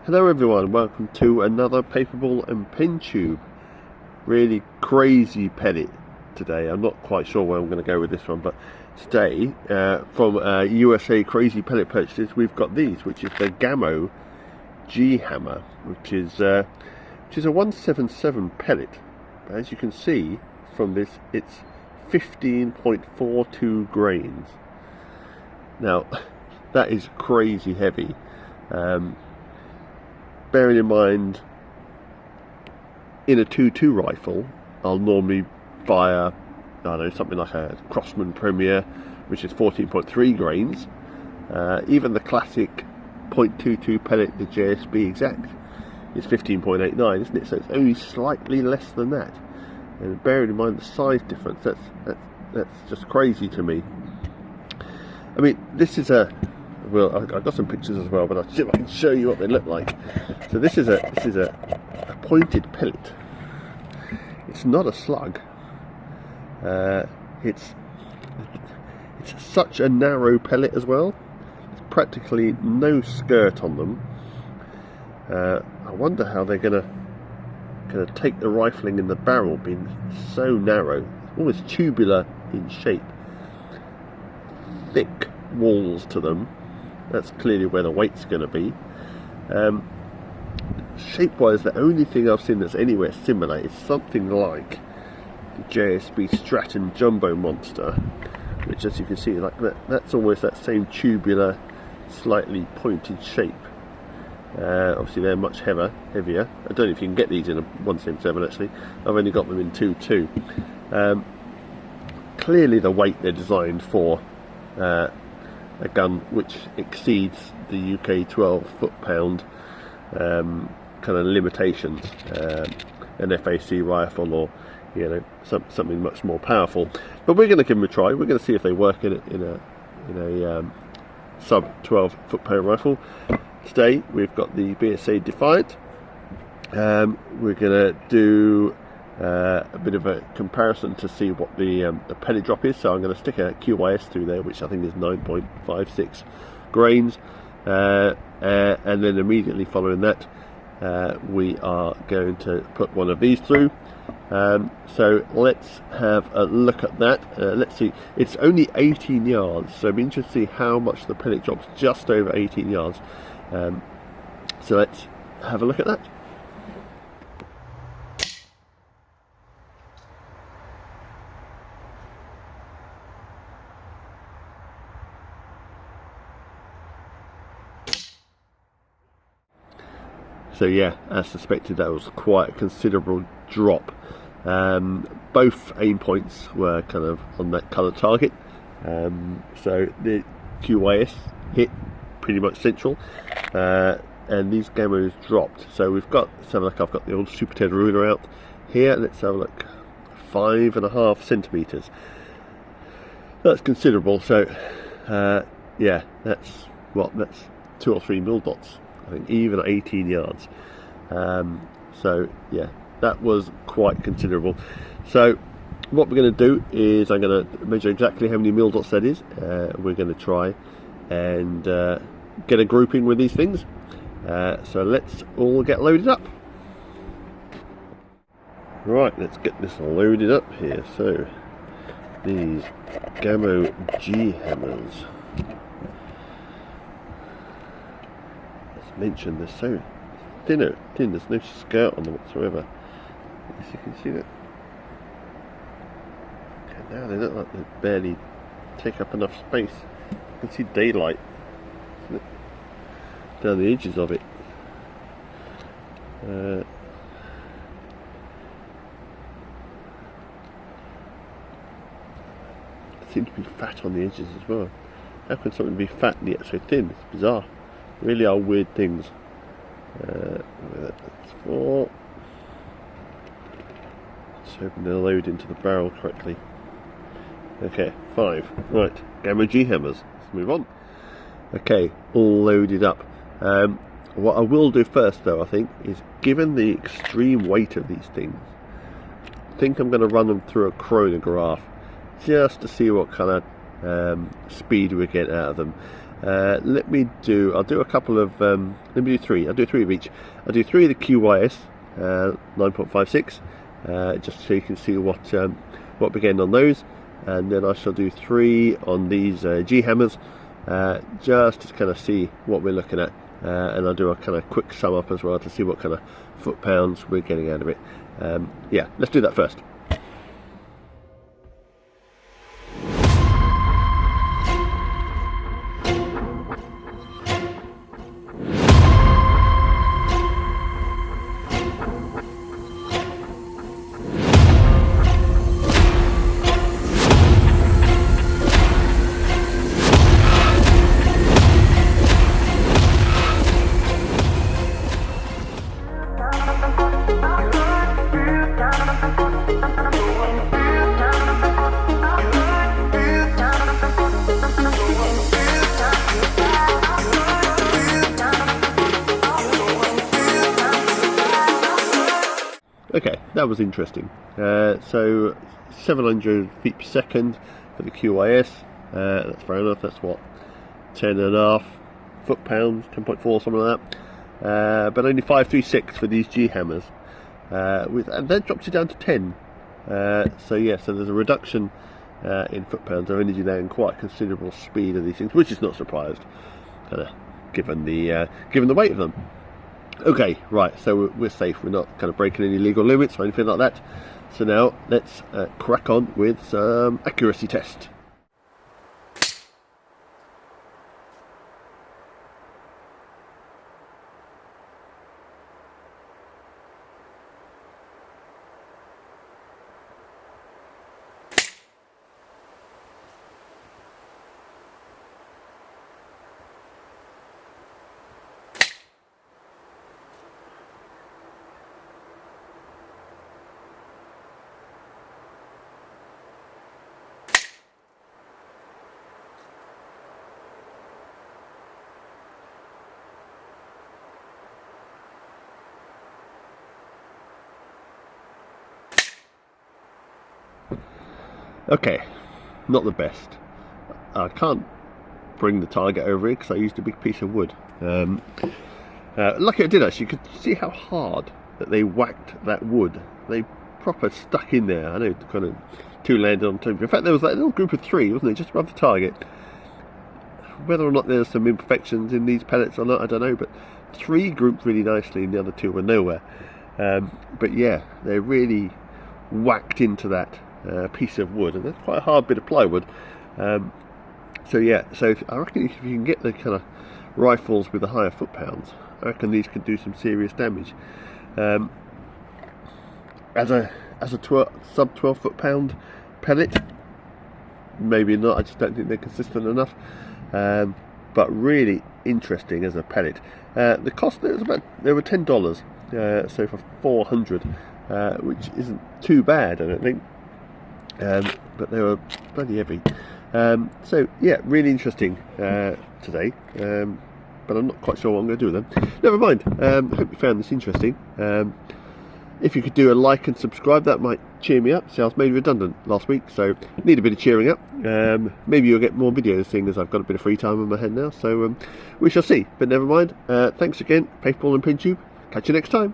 Hello everyone, welcome to another paperball and pen tube. Really crazy pellet today. I'm not quite sure where I'm going to go with this one, but today from USA Crazy Pellet Purchases we've got these, which is the Gamo G-Hammer, which is a 177 pellet. But as you can see from this, it's 15.42 grains. Now that is crazy heavy. Bearing in mind, in a 2.2 rifle, I'll normally buy I don't know, something like a Crossman Premier, which is 14.3 grains. Even the classic .22 pellet, the JSB Exact, is 15.89, isn't it? So it's only slightly less than that. And bearing in mind the size difference, that's just crazy to me. I mean, this is a, well, I've got some pictures as well, but I'll see if I can show you what they look like. So this is a pointed pellet. It's not a slug. It's such a narrow pellet as well. There's practically no skirt on them. I wonder how they're gonna take the rifling in the barrel, being so narrow, almost tubular in shape. Thick walls to them. That's clearly where the weight's going to be. Shape-wise, the only thing I've seen that's anywhere similar is something like the JSB Stratton Jumbo Monster, which, as you can see, like that's almost that same tubular, slightly pointed shape. Obviously, they're much heavier. I don't know if you can get these in a 177. Actually, I've only got them in 2.2. Clearly, the weight they're designed for. A gun which exceeds the UK 12 foot-pound kind of limitations, an FAC rifle, or something much more powerful. But we're going to give them a try. We're going to see if they work in a sub 12 foot-pound rifle. Today we've got the BSA Defiant. We're going to do a bit of a comparison to see what the pellet drop is. So I'm going to stick a QYS through there, which I think is 9.56 grains, and then immediately following that we are going to put one of these through. So let's have a look at that. Let's see, it's only 18 yards, so I'm interested to see how much the pellet drops just over 18 yards. So let's have a look at that. So yeah, as suspected, that was quite a considerable drop. Both aim points were kind of on that colour target. So the QYS hit pretty much central, and these Gamos dropped. So we've got, let's have a look, I've got the old Super Ted ruler out here. Let's have a look, 5.5 centimetres. That's considerable. So yeah, that's 2 or 3 mil dots. I think even at 18 yards. So yeah, that was quite considerable. So what we're going to do is I'm going to measure exactly how many mil dots that is. We're going to try and get a grouping with these things. So let's all get loaded up. Right, let's get this loaded up here. So these Gamo G-Hammers. Mentioned, they're so thin, there's no skirt on them whatsoever. As you can see that. Okay, now they look like they barely take up enough space. You can see daylight down the edges of it. Seem to be fat on the edges as well. How can something be fat and yet so thin? It's bizarre. Really are weird things. That's 4. Let's hope they'll load into the barrel correctly. Okay, 5. Right, Gamo G-Hammers. Let's move on. Okay, all loaded up. What I will do first, though, I think, is given the extreme weight of these things, I think I'm going to run them through a chronograph just to see what kind of speed we get out of them. I'll do a couple of, let me do three. I'll do three of each. I'll do three of the QYS 9.56, just so you can see what we're getting on those, and then I shall do three on these G-Hammers, just to kind of see what we're looking at, and I'll do a kind of quick sum up as well to see what kind of foot-pounds we're getting out of it. Yeah, let's do that first. Okay, that was interesting. So 700 feet per second for the QYS. That's fair enough. That's what, 10.5 foot-pounds, 10.4, something like that. But only 536 for these G-Hammers, and that drops it down to 10. So yeah, so there's a reduction in foot-pounds of energy there, and quite considerable speed of these things, which is not surprised, kind of given the weight of them. Okay, right, so we're safe, we're not kind of breaking any legal limits or anything like that. So now let's crack on with some accuracy test. Okay, not the best. I can't bring the target over it because I used a big piece of wood. Lucky I did actually. You could see how hard that they whacked that wood. They proper stuck in there. I know, kind of two landed on top. In fact, there was that little group of three, wasn't it, just above the target. Whether or not there's some imperfections in these pellets or not, I don't know, but three grouped really nicely and the other two were nowhere. But yeah, they really whacked into that piece of wood, and that's quite a hard bit of plywood. So yeah, so I reckon if you can get the kind of rifles with the higher foot-pounds, I reckon these could do some serious damage. As a sub 12 foot-pound pellet, maybe not. I just don't think they're consistent enough. But really interesting as a pellet. The cost there was they were $10, so for 400, which isn't too bad, I don't think. But they were bloody heavy. So yeah, really interesting today. But I'm not quite sure what I'm going to do with them. Never mind. Hope you found this interesting. If you could do a like and subscribe, that might cheer me up. See, I was made redundant last week, so need a bit of cheering up. Maybe you'll get more videos, seeing as I've got a bit of free time on my head now. So we shall see. But never mind. Thanks again, Paintball and PinTube. Catch you next time.